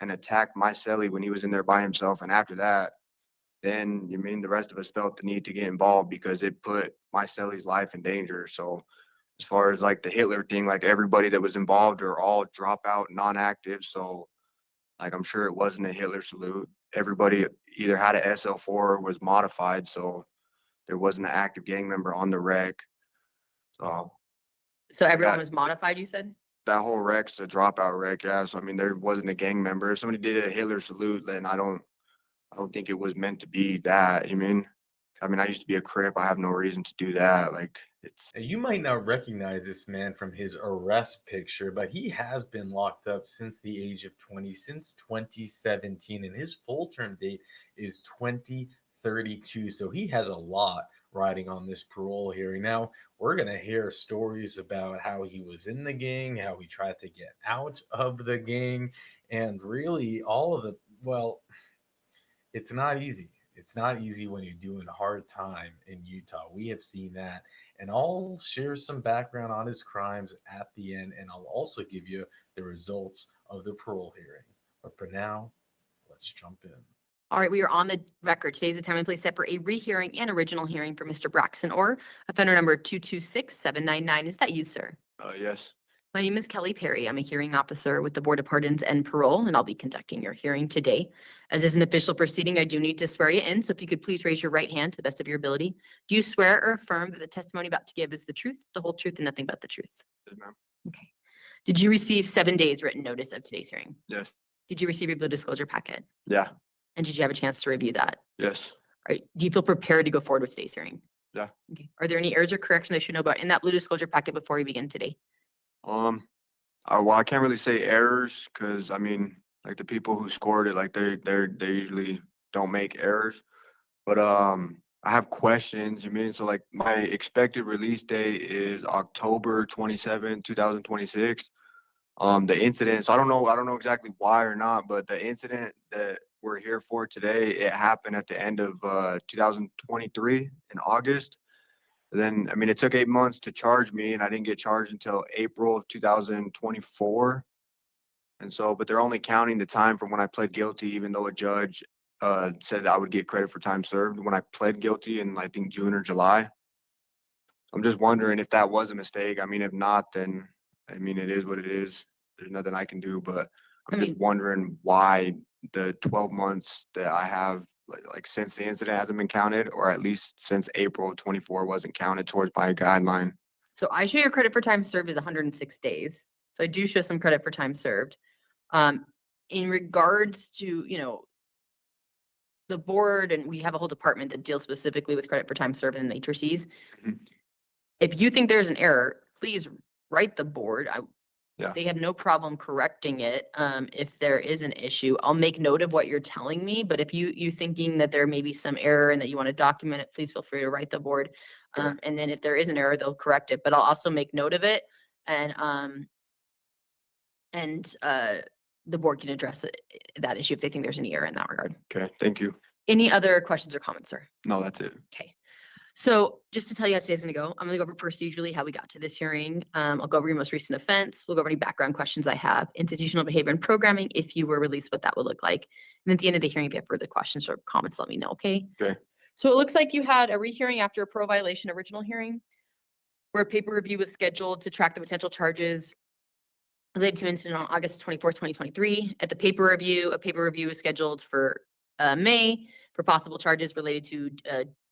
and attacked my cellie when he was in there by himself. And after that, then you mean the rest of us felt the need to get involved because it put my cellie's life in danger. So as far as like the Hitler thing, like everybody that was involved are all dropout, non-active. So like I'm sure it wasn't a Hitler salute. Everybody either had a SL4 or was modified, so there wasn't an active gang member on the wreck. So So everyone that was modified, you said? that whole wreck's a dropout wreck, yeah. So I mean, there wasn't a gang member. If somebody did a Hitler salute, then I don't think it was meant to be that. You mean? I mean, I used to be a Crip. I have no reason to do that. Like it's Now, you might not recognize this man from his arrest picture, but he has been locked up since the age of 20, since 2017, and his full term date is 2032. So he has a lot riding on this parole hearing. Now, we're going to hear stories about how he was in the gang, how he tried to get out of the gang, and really all of the, well, it's not easy. It's not easy when you're doing hard time in Utah. We have seen that. And I'll share some background on his crimes at the end, and I'll also give you the results of the parole hearing. But for now, let's jump in. All right, we are on the record. Today's the time and place set for a rehearing and original hearing for Mr. Braxton O. Offender number 226799. Is that you, sir? yes, My name is Kelly Perry. I'm a hearing officer with the Board of Pardons and Parole, and I'll be conducting your hearing today. As is an official proceeding, I do need to swear you in, so if you could please raise your right hand to the best of your ability. Do you swear or affirm that the testimony about to give is the truth, the whole truth, and nothing but the truth? yes, ma'am. Okay. Did you receive 7 days written notice of today's hearing? Yes, Did you receive your blue disclosure packet? yeah, And did you have a chance to review that? yes, All right. Do you feel prepared to go forward with today's hearing? yeah. Okay. Are there any errors or corrections I should know about in that blue disclosure packet before we begin today? Well, I can't really say errors because I mean, like the people who scored it, like they usually don't make errors. But I have questions. You mean so like my expected release date is October 27, 2026. The incident. So I don't know exactly why or not, but the incident that we're here for today, it happened at the end of 2023 in August. Then, I mean, it took 8 months to charge me, and I didn't get charged until April of 2024. And so, but they're only counting the time from when I pled guilty, even though a judge said I would get credit for time served when I pled guilty in, I think, June or July. I'm just wondering if that was a mistake. I mean, if not, then I mean, it is what it is. There's nothing I can do, but I I'm just mean, wondering why the 12 months that I have, like since the incident hasn't been counted, or at least since April of 24 wasn't counted towards my guideline. so I show your credit for time served is 106 days. So I do show some credit for time served. In regards to, the board, and we have a whole department that deals specifically with credit for time served and matrices. Mhm. If you think there's an error, please write the board. Yeah. They have no problem correcting it. If there is an issue, I'll make note of what you're telling me, but if you thinking that there may be some error and that you want to document it, please feel free to write the board. Okay. And then if there is an error, they'll correct it, but I'll also make note of it and the board can address that issue if they think there's any error in that regard. Okay. Thank you. Any other questions or comments, sir? No, that's it. Okay. So just to tell you how today's gonna go, I'm gonna go over procedurally how we got to this hearing. I'll go over your most recent offense. We'll go over any background questions I have, institutional behavior and programming, if you were released, what that would look like. And at the end of the hearing, if you have further questions or comments, let me know, okay? Okay. So it looks like you had a rehearing after a pro violation original hearing, where a paper review was scheduled to track the potential charges related to incident on August 24th, 2023. At the paper review, a paper review was scheduled for May for possible charges related to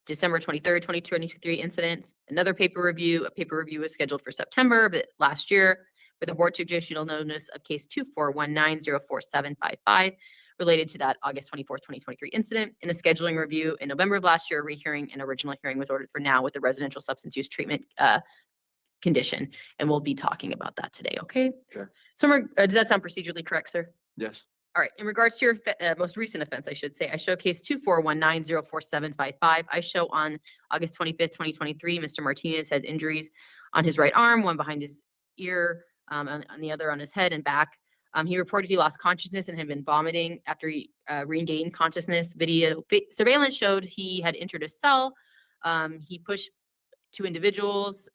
December 23rd, 2023 incidents. Another paper review, a paper review was scheduled for September of last year with the board to judicial notice of case 241904755 related to that August 24th, 2023 incident. In a scheduling review in November of last year, a rehearing and original hearing was ordered for now with the residential substance use treatment condition. And we'll be talking about that today, okay? Sure. So does that sound procedurally correct, sir? Yes. All right. In regards to your most recent offense, I should say, I show case 241904755. I show on August 25th, 2023, Mr. Martinez had injuries on his right arm, one behind his ear, on the other on his head and back. He reported he lost consciousness and had been vomiting after he regained consciousness. Surveillance showed he had entered a cell. He pushed two individuals.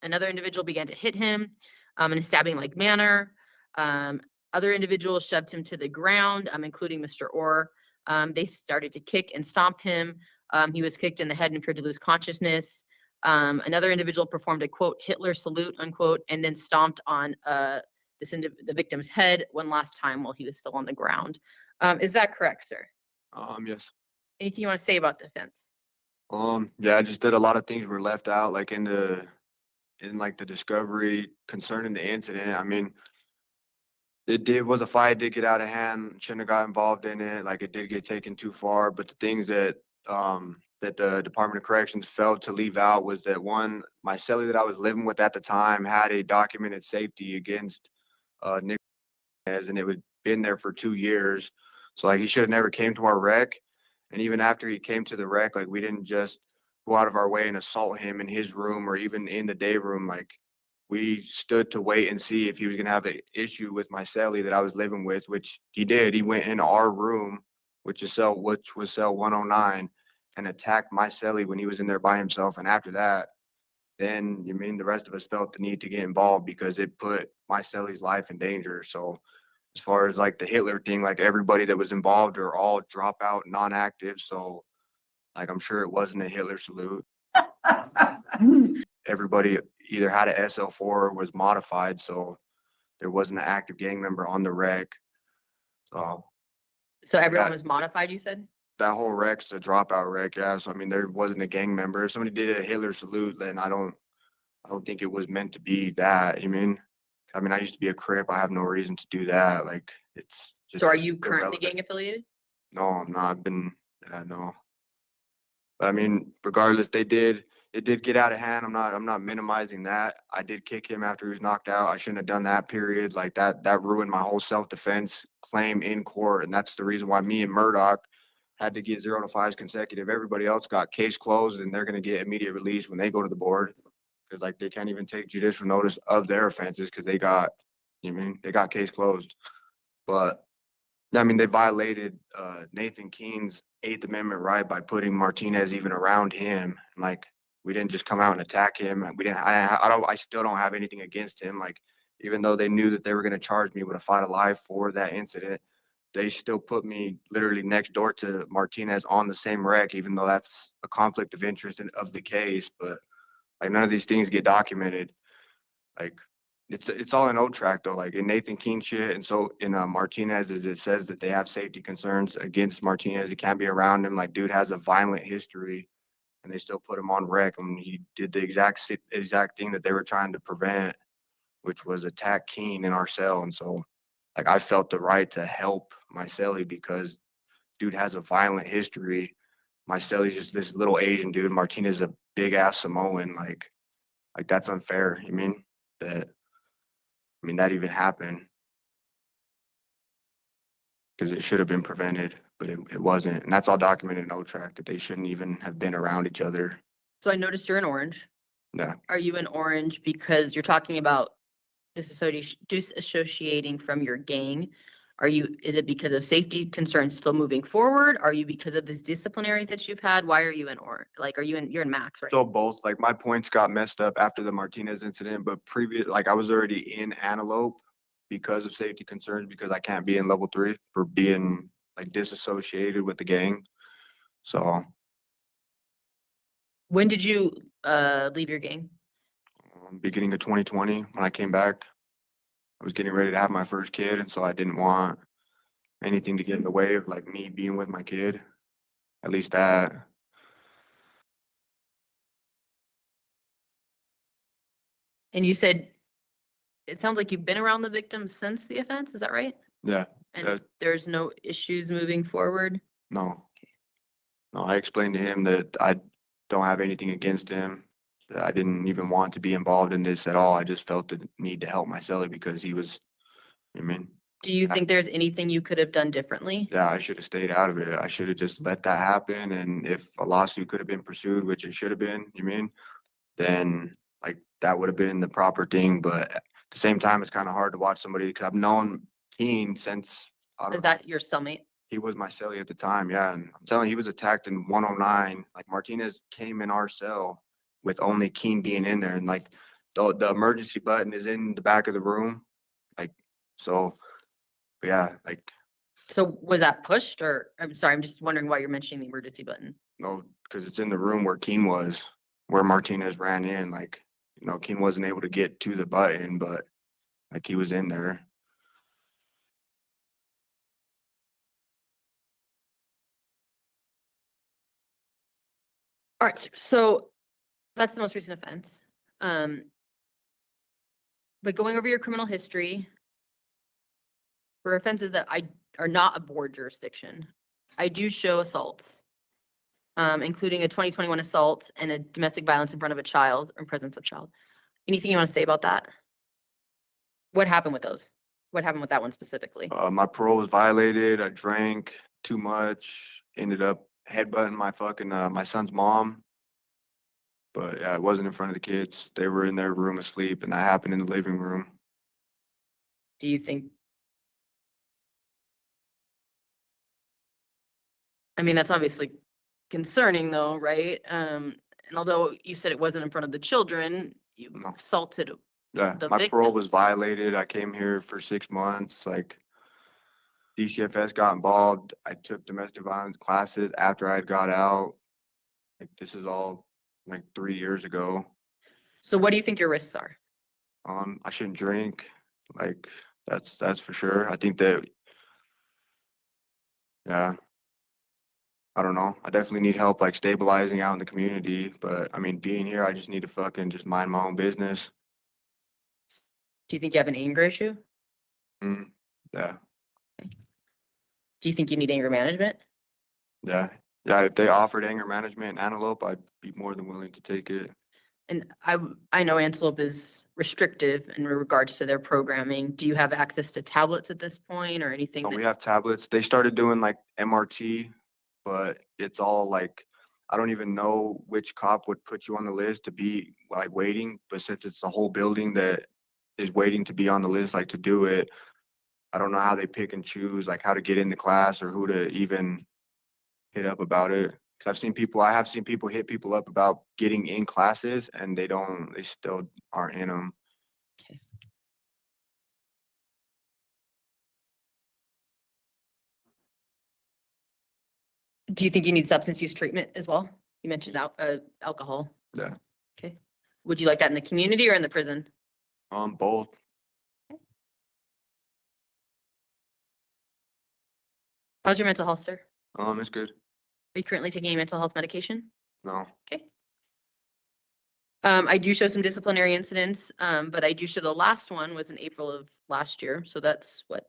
Another individual began to hit him in a stabbing-like manner. Other individuals shoved him to the ground, including Mr. Orr. They started to kick and stomp him. He was kicked in the head and appeared to lose consciousness. Another individual performed a quote Hitler salute unquote, and then stomped on the victim's head one last time while he was still on the ground. Is that correct, sir? Yes. Anything you want to say about the offense? Yeah, I just did a lot of things were left out, like in like the discovery concerning the incident. I mean, was a fight, did get out of hand, shouldn't have got involved in it. Like it did get taken too far. But the things that that the Department of Corrections failed to leave out was that one, my cellie that I was living with at the time had a documented safety against Nick, and it had been there for 2 years. So like he should have never came to our wreck. And even after he came to the wreck, like we didn't just go out of our way and assault him in his room or even in the day room. Like we stood to wait and see if he was gonna have an issue with my cellie that I was living with, which he did. He went in our room, which was cell 109, and attacked my cellie when he was in there by himself. And after that, then you mean the rest of us felt the need to get involved because it put my cellie's life in danger. So as far as like the Hitler thing, like everybody that was involved are all dropout, non-active. So like I'm sure it wasn't a Hitler salute. Everybody either had a SL4 or was modified, so there wasn't an active gang member on the wreck. So So everyone Yeah. was modified, you said? that whole wreck's a dropout wreck, yeah. So I mean, there wasn't a gang member. If somebody did a Hitler salute, then I don't think it was meant to be that. You mean? I mean, I used to be a Crip. I have no reason to do that. Like it's just So are you currently irrelevant. gang affiliated? No, I'm not. I've been, yeah, no. But I mean, regardless, it did get out of hand. I'm not minimizing that. I did kick him after he was knocked out. I shouldn't have done that, period. Like that ruined my whole self-defense claim in court. And that's the reason why me and Murdoch had to get 0 to 5s consecutive. Everybody else got case closed and they're gonna get immediate release when they go to the board. Cause like they can't even take judicial notice of their offenses because they got, you know what I mean, they got case closed. But I mean, they violated Nathan Keene's Eighth Amendment right by putting Martinez even around him. Like, we didn't just come out and attack him. And we didn't. I still don't have anything against him. Like, even though they knew that they were going to charge me with a fight alive for that incident, they still put me literally next door to Martinez on the same wreck, even though that's a conflict of interest of the case. But like, none of these things get documented. Like it's all in O track though, like in Nathan Keene shit. And so in Martinez's, it says that they have safety concerns against Martinez. He can't be around him. Like dude has a violent history and they still put him on rec. I mean, he did the exact thing that they were trying to prevent, which was attack Keene in our cell. And so like I felt the right to help my cellie because dude has a violent history. My cellie's just this little Asian dude. Martinez is a big ass Samoan. Like that's unfair. You mean that? I mean, that even happened because it should have been prevented, but it wasn't. And that's all documented in O-Track that they shouldn't even have been around each other. So I noticed you're in orange. Yeah. Are you in orange because you're talking about disassociating from your gang? Is it because of safety concerns still moving forward? Are you because of these disciplinaries that you've had? Why are you in orange? Like, you're in max, right? So both, like my points got messed up after the Martinez incident, but like I was already in Antelope because of safety concerns because I can't be in level 3 for being like disassociated with the gang. So When did you leave your gang? beginning of 2020, when I came back, I was getting ready to have my first kid. And so I didn't want anything to get in the way of like me being with my kid, at least that. And you said it sounds like you've been around the victim since the offense. Is that right? Yeah. And there's no issues moving forward? No. No, I explained to him that I don't have anything against him. That I didn't even want to be involved in this at all. I just felt the need to help my cellie because he was, I mean, Do you think there's anything you could have done differently? yeah, I should have stayed out of it. I should have just let that happen. And if a lawsuit could have been pursued, which it should have been, you mean, then like that would have been the proper thing. But at the same time, it's kind of hard to watch somebody because I've known Keen since I don't Is know, that your cellmate? he was my cellie at the time, yeah, and I'm telling you, he was attacked in 109. Like Martinez came in our cell with only Keen being in there, and like the emergency button is in the back of the room, like so. Yeah, like, So was that pushed or, I'm sorry, I'm just wondering why you're mentioning the emergency button. no, because it's in the room where Keen was, where Martinez ran in. Like, Keen wasn't able to get to the button, but like he was in there. All right, so that's the most recent offense. But going over your criminal history for offenses that are not a board jurisdiction, I do show assaults, including a 2021 assault and a domestic violence in front of a child or in presence of child. Anything you want to say about that? What happened with those? What happened with that one specifically? My parole was violated. I drank too much. Ended up headbutting my son's mom. But yeah, it wasn't in front of the kids. They were in their room asleep, and that happened in the living room. Do you think? I mean, that's obviously concerning though, right? And although you said it wasn't in front of the children, you No. assaulted Yeah, the my parole victim. was violated. I came here for 6 months. Like, DCFS got involved. I took domestic violence classes after I had got out. Like, this is all like 3 years ago. So what do you think your risks are? I shouldn't drink. Like, that's for sure. I think that, yeah, I don't know. I definitely need help like stabilizing out in the community. But I mean, being here, I just need to fucking just mind my own business. Do you think you have an anger issue? Mm, yeah, Do you think you need anger management? yeah, yeah. If they offered anger management in Antelope, I'd be more than willing to take it. And I know Antelope is restrictive in regards to their programming. Do you have access to tablets at this point or anything? We that- have tablets. They started doing like MRT, but it's all like I don't even know which cop would put you on the list to be like waiting. But since it's the whole building that is waiting to be on the list, like to do it, I don't know how they pick and choose like how to get into class or who to even hit up about it. Cause I have seen people hit people up about getting in classes and they still aren't in them. Okay. Do you think you need substance use treatment as well? You mentioned alcohol. Yeah. Okay. Would you like that in the community or in the prison? Both. How's your mental health, sir? It's good. Are you currently taking any mental health medication? No. Okay. I do show some disciplinary incidents, but I do show the last one was in April of last year. So that's what,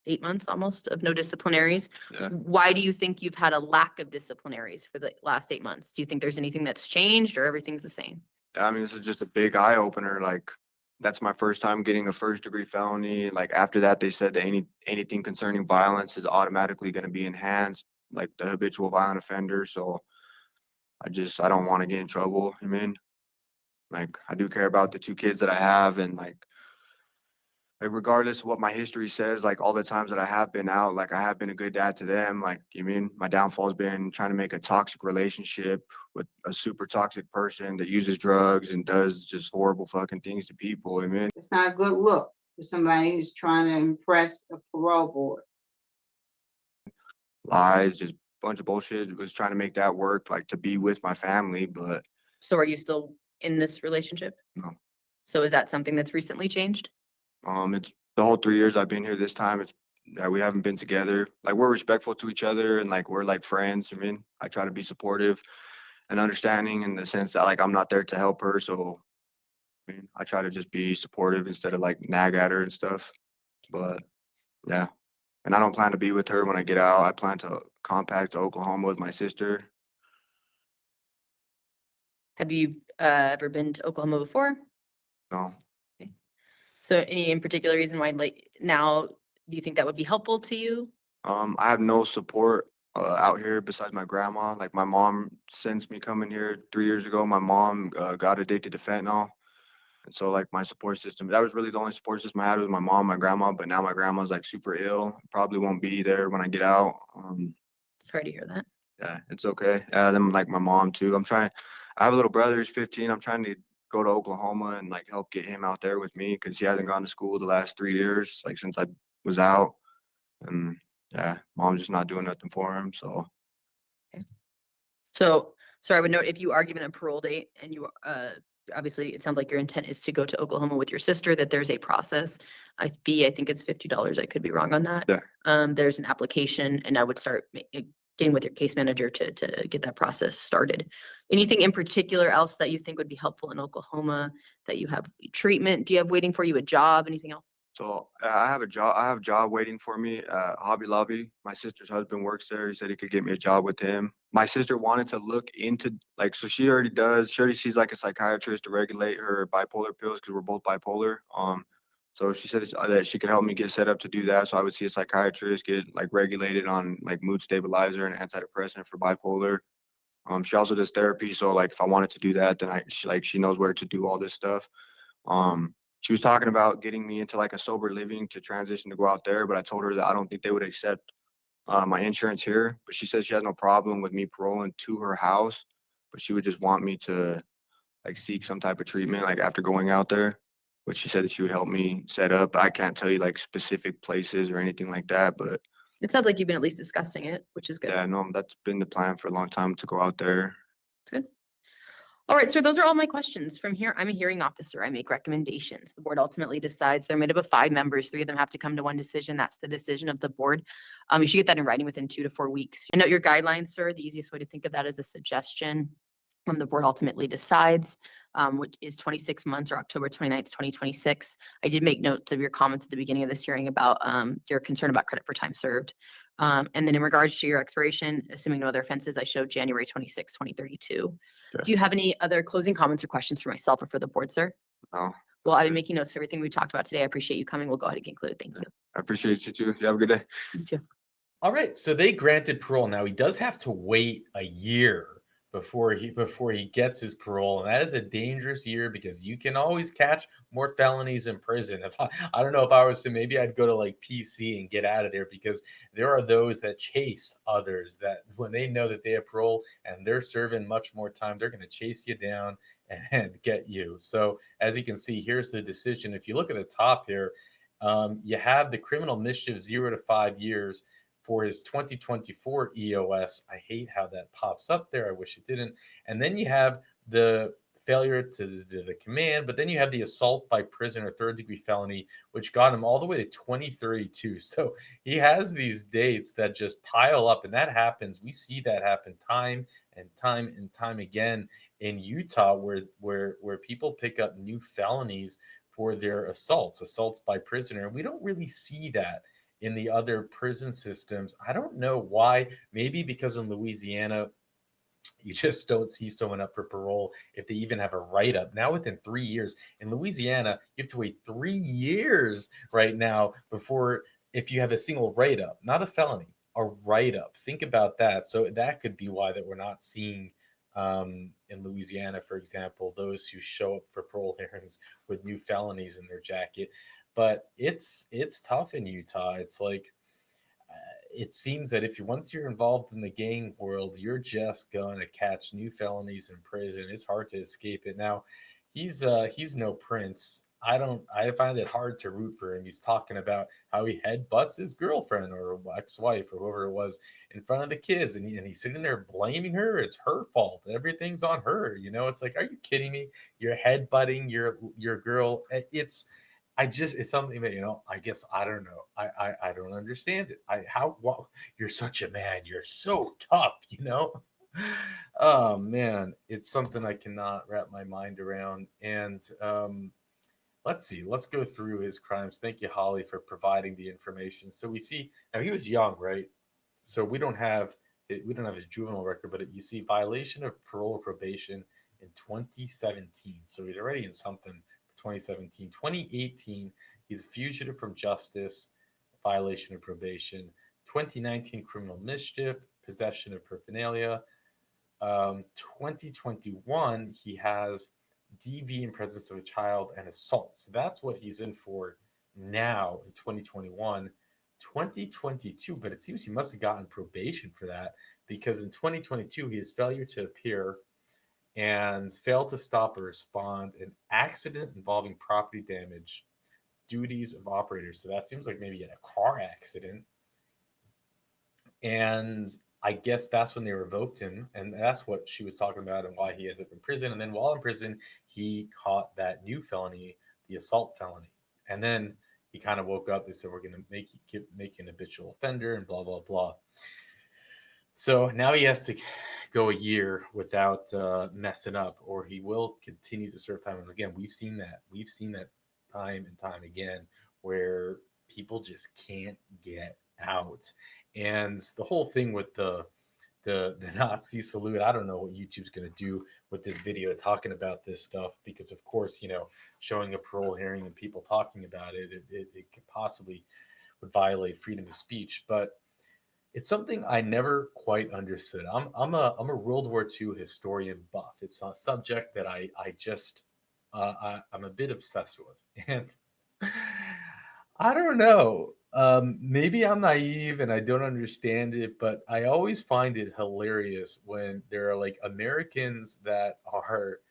8 months almost of no disciplinaries. Yeah. Why do you think you've had a lack of disciplinaries for the last 8 months? Do you think there's anything that's changed or everything's the same? I mean, this is just a big eye opener. Like, that's my first time getting a first degree felony. Like, after that, they said that anything concerning violence is automatically going to be enhanced, like the habitual violent offender. So I don't want to get in trouble. I mean, like, I do care about the two kids that I have, and like regardless of what my history says, like all the times that I have been out, like I have been a good dad to them. Like, my downfall's been trying to make a toxic relationship with a super toxic person that uses drugs and does just horrible fucking things to people. It's not a good look for somebody who's trying to impress a parole board. Lies, just bunch of bullshit. Was trying to make that work, like to be with my family, but So are you still in this relationship? no. So is that something that's recently changed? It's the whole 3 years I've been here. This time, we haven't been together. Like, we're respectful to each other, and like we're like friends. I try to be supportive and understanding in the sense that like I'm not there to help her, so I try to just be supportive instead of like nag at her and stuff. But yeah, and I don't plan to be with her when I get out. I plan to compact to Oklahoma with my sister. Have you ever been to Oklahoma before? No, So any in particular reason why like now, do you think that would be helpful to you? I have no support out here besides my grandma. Like, my mom, since me coming here 3 years ago, my mom got addicted to fentanyl. And so like my support system, that was really the only support system I had was my mom, my grandma, but now my grandma's like super ill. Probably won't be there when I get out. Sorry to hear that. Yeah, it's okay. Then like my mom too. I have a little brother who's 15. I'm trying to go to Oklahoma and like help get him out there with me because he hasn't gone to school the last 3 years, like since I was out. and yeah, mom's just not doing nothing for him. So So, I would note if you are given a parole date and you, obviously, it sounds like your intent is to go to Oklahoma with your sister, that there's a process. I think it's $50. I could be wrong on that. Yeah. There's an application and I would start getting with your case manager to get that process started. Anything in particular else that you think would be helpful in Oklahoma, that you have treatment? Do you have waiting for you a job? Anything else? So I have a job. I have a job waiting for me at Hobby Lobby. My sister's husband works there. He said he could get me a job with him. My sister wanted to look into like, so she already does. She already sees like a psychiatrist to regulate her bipolar pills because we're both bipolar. So she said that she could help me get set up to do that. So I would see a psychiatrist, get like regulated on like mood stabilizer and antidepressant for bipolar. She also does therapy. So like, if I wanted to do that, then she knows where to do all this stuff. She was talking about getting me into like a sober living to transition to go out there, but I told her that I don't think they would accept my insurance here. But she said she has no problem with me paroling to her house, but she would just want me to like seek some type of treatment like after going out there. But she said that she would help me set up. I can't tell you like specific places or anything like that, but It sounds like you've been at least discussing it, which is good. yeah, no, that's been the plan for a long time to go out there. It's good. All right, so those are all my questions. From here, I'm a hearing officer. I make recommendations. The board ultimately decides. They're made up of 5 members. 3 of them have to come to one decision. That's the decision of the board. You should get that in writing within 2 to 4 weeks. I note your guidelines, sir. The easiest way to think of that is a suggestion. The board ultimately decides, which is 26 months or October 29th, 2026. I did make notes of your comments at the beginning of this hearing about your concern about credit for time served. And then in regards to your expiration, assuming no other offenses, I showed January 26, 2032. Okay. Do you have any other closing comments or questions for myself or for the board, sir? No, Well, I've been making notes of everything we talked about today. I appreciate you coming. We'll go ahead and conclude. Thank you. I appreciate you too. You have a good day. You too. All right, so they granted parole. Now he does have to wait a year before he gets his parole, and that is a dangerous year because you can always catch more felonies in prison. If I don't know if I was to, maybe I'd go to like PC and get out of there, because there are those that chase others that when they know that they have parole and they're serving much more time, they're going to chase you down and get you. So as you can see, here's the decision. If you look at the top here, you have the criminal mischief 0 to 5 years. For his 2024 EOS. I hate how that pops up there. I wish it didn't. And then you have the failure to the command, but then you have the assault by prisoner, 3rd-degree felony, which got him all the way to 2032. So he has these dates that just pile up, and that happens. We see that happen time and time again in Utah, where people pick up new felonies for their assaults by prisoner. We don't really see that in the other prison systems. I don't know why. Maybe because in Louisiana, you just don't see someone up for parole if they even have a write-up. Now within 3 years. In Louisiana, you have to wait 3 years right now before, if you have a single write-up, not a felony, a write-up. Think about that. So that could be why that we're not seeing in Louisiana, for example, those who show up for parole hearings with new felonies in their jacket. But it's tough in Utah. It's like it seems that if once you're involved in the gang world, you're just going to catch new felonies in prison. It's hard to escape it. Now, he's no prince. I find it hard to root for him. He's talking about how he headbutts his girlfriend or ex-wife or whoever it was in front of the kids, and he's sitting there blaming her. It's her fault. Everything's on her. It's like, are you kidding me? You're headbutting your girl. It's something that, I guess, I don't know. I don't understand it. You're such a man. You're so tough. Oh man, it's something I cannot wrap my mind around. And let's see. Let's go through his crimes. Thank you, Holly, for providing the information. So we see now he was young, right? So we don't have his juvenile record, but you see violation of parole or probation in 2017. So he's already in something. 2017. 2018, he's a fugitive from justice, violation of probation. 2019, criminal mischief, possession of paraphernalia. 2021, he has DV in presence of a child and assault. So that's what he's in for now in 2021. 2022, but it seems he must have gotten probation for that, because in 2022, he has failure to appear and failed to stop or respond an accident involving property damage, duties of operators. So that seems like maybe in a car accident. And I guess that's when they revoked him, and that's what she was talking about and why he ended up in prison. And then while in prison, he caught that new felony, the assault felony. And then he kind of woke up. They said, we're going to make you an habitual offender and blah, blah, blah. So now he has to go a year without messing up, or he will continue to serve time. And again, we've seen that. We've seen that time and time again where people just can't get out. And the whole thing with the Nazi salute, I don't know what YouTube's going to do with this video talking about this stuff, because of course, showing a parole hearing and people talking about it could possibly would violate freedom of speech. But it's something I never quite understood. I'm a World War II historian buff. It's a subject that I just I'm a bit obsessed with, and I don't know. Maybe I'm naive and I don't understand it, but I always find it hilarious when there are like Americans that are,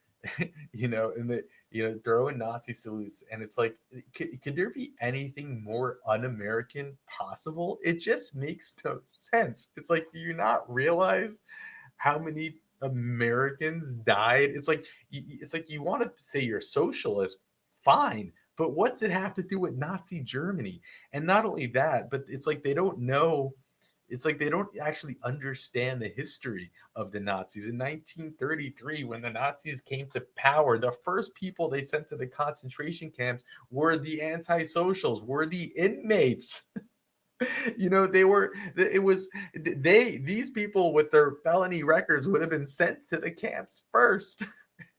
throwing Nazi salutes, and it's like, could there be anything more un-American possible? It just makes no sense. It's like, do you not realize how many Americans died? It's like you want to say you're socialist, fine, but what's it have to do with Nazi Germany? And not only that, but it's like they don't know. It's like they don't actually understand the history of the Nazis. In 1933, when the Nazis came to power, the first people they sent to the concentration camps were the anti-socials, were the inmates. These people with their felony records would have been sent to the camps first.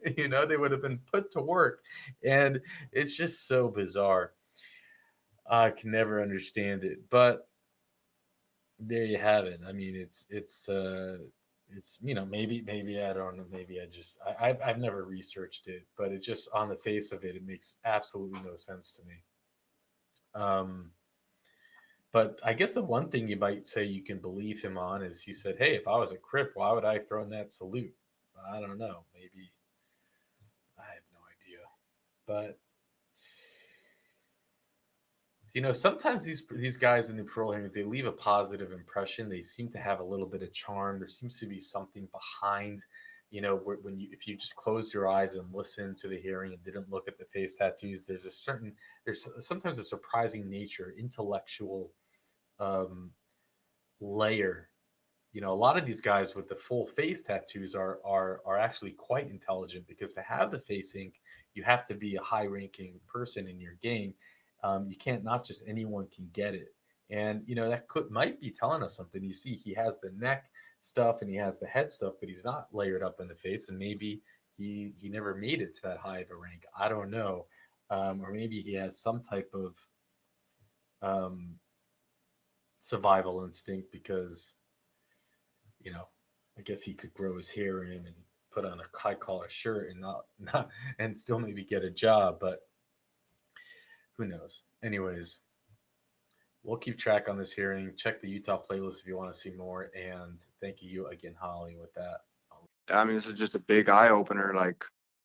They would have been put to work. And it's just so bizarre. I can never understand it. But there you have it. I mean, it's maybe I don't know, maybe I've never researched it, but it just, on the face of it, it makes absolutely no sense to me. But I guess the one thing you might say you can believe him on is he said, hey, if I was a Crip, why would I throw in that salute? I don't know. Maybe. I have no idea. But, sometimes these guys in the parole hearings, they leave a positive impression. They seem to have a little bit of charm. There seems to be something behind, if you just closed your eyes and listened to the hearing and didn't look at the face tattoos, there's sometimes a surprising nature, intellectual layer. A lot of these guys with the full face tattoos are actually quite intelligent, because to have the face ink, you have to be a high ranking person in your game. You can't, not just anyone can get it. And that might be telling us something. You see, he has the neck stuff and he has the head stuff, but he's not layered up in the face, and maybe he never made it to that high of a rank. I don't know. Or maybe he has some type of survival instinct, because I guess he could grow his hair in and put on a high collar shirt and not and still maybe get a job, but who knows? Anyways, we'll keep track on this hearing. Check the Utah playlist if you want to see more. And thank you again, Holly, with that. I mean, this is just a big eye opener. Like,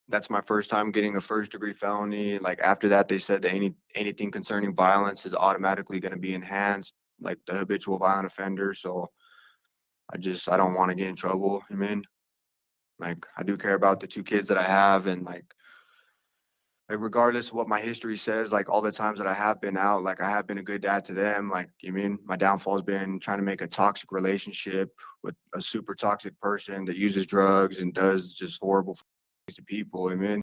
that's my first time getting a first degree felony. Like, after that, they said that anything concerning violence is automatically going to be enhanced, like the habitual violent offender. So I don't want to get in trouble. I mean, like, I do care about the two kids that I have, and like regardless of what my history says, like all the times that I have been out, like I have been a good dad to them. Like, my downfall has been trying to make a toxic relationship with a super toxic person that uses drugs and does just horrible things to people.